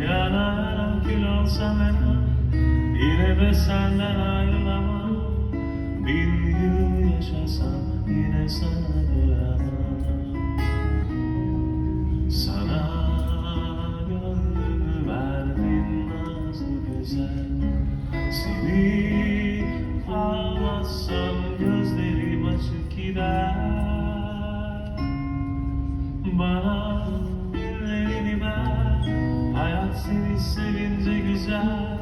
Yanarak kül olsam yine de senden ayrılamam. 1000 yıl yaşasam yine sana doyamam. Sana gönlümü verdin nazlı güzel. Seni almazsam gözlerim açık gider. Bana ellerini ver, hayat seni sevince güzel.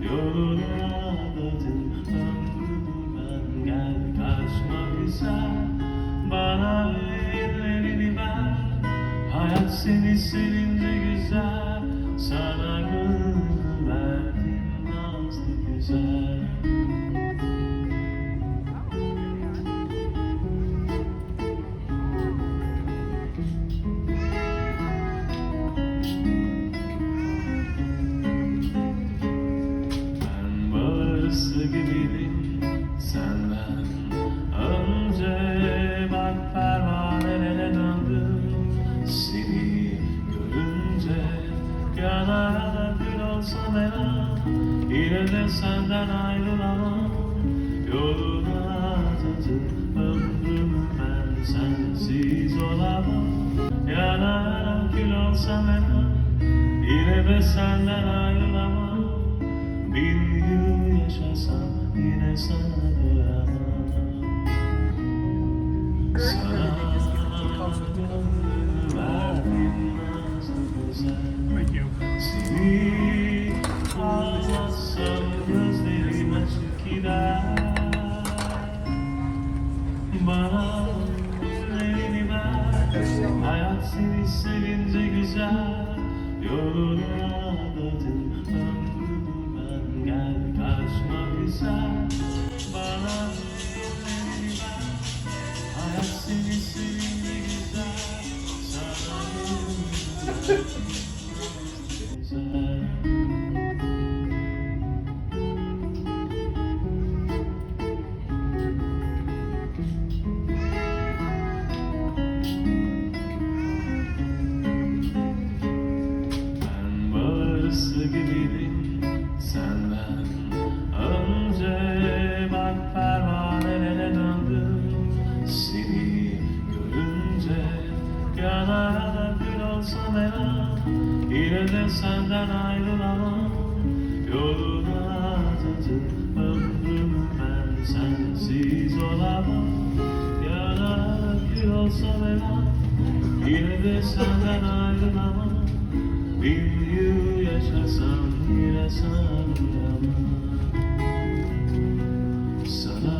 Yoluna adadın ömrümü ben, gel karşıma güzel. Bana ellerini ver, hayat seni sevince güzel. Sana gönlümü verdim nazlı güzel. Bağırsı gibiydim senden önce, bak pervanelere döndüm seni görünce. Yanara gül olsam yine de senden ayrılamam. Yoluna adadım ömrümü ben, sensiz olamam. Yanara gül olsam yine de senden ayrılamam. 1000 yıl yaşasam yine sana doyamam. Sana gönlümü verdim nazlı güzel. Seni almazsam gözlerim açık gider. Bana elini ver, hayat seni sevince güzel. Yoluna adadım ömrümü ben, gel karşıma güzel. Bana elini ver, hayat seni sevince güzel. Sana gönlümü güzel. Bağırsı gibiydim senden önce, bak pervanelere döndüm seni görünce. Yanara gül olsam yine de senden ayrılamam. Yoluna adadım ömrümü ben, sensiz olamam. Yanara gül olsam yine de senden ayrılamam. 1000 yıl yaşasam yine sana doyamam. Sana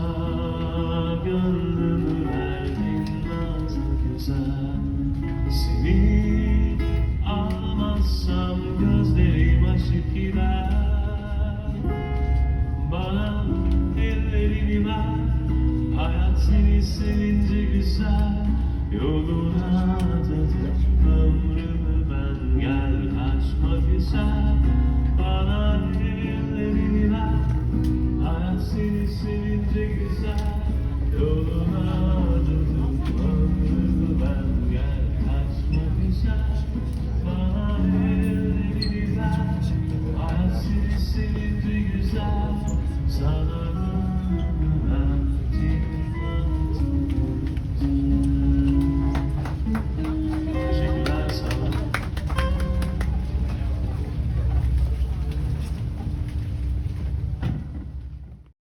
gönlümü verdim nazlı güzel. Seni almazsam gözlerim açık gider. Bana ellerini ver, hayat seni sevince güzel. Yoluna adadım ömrümü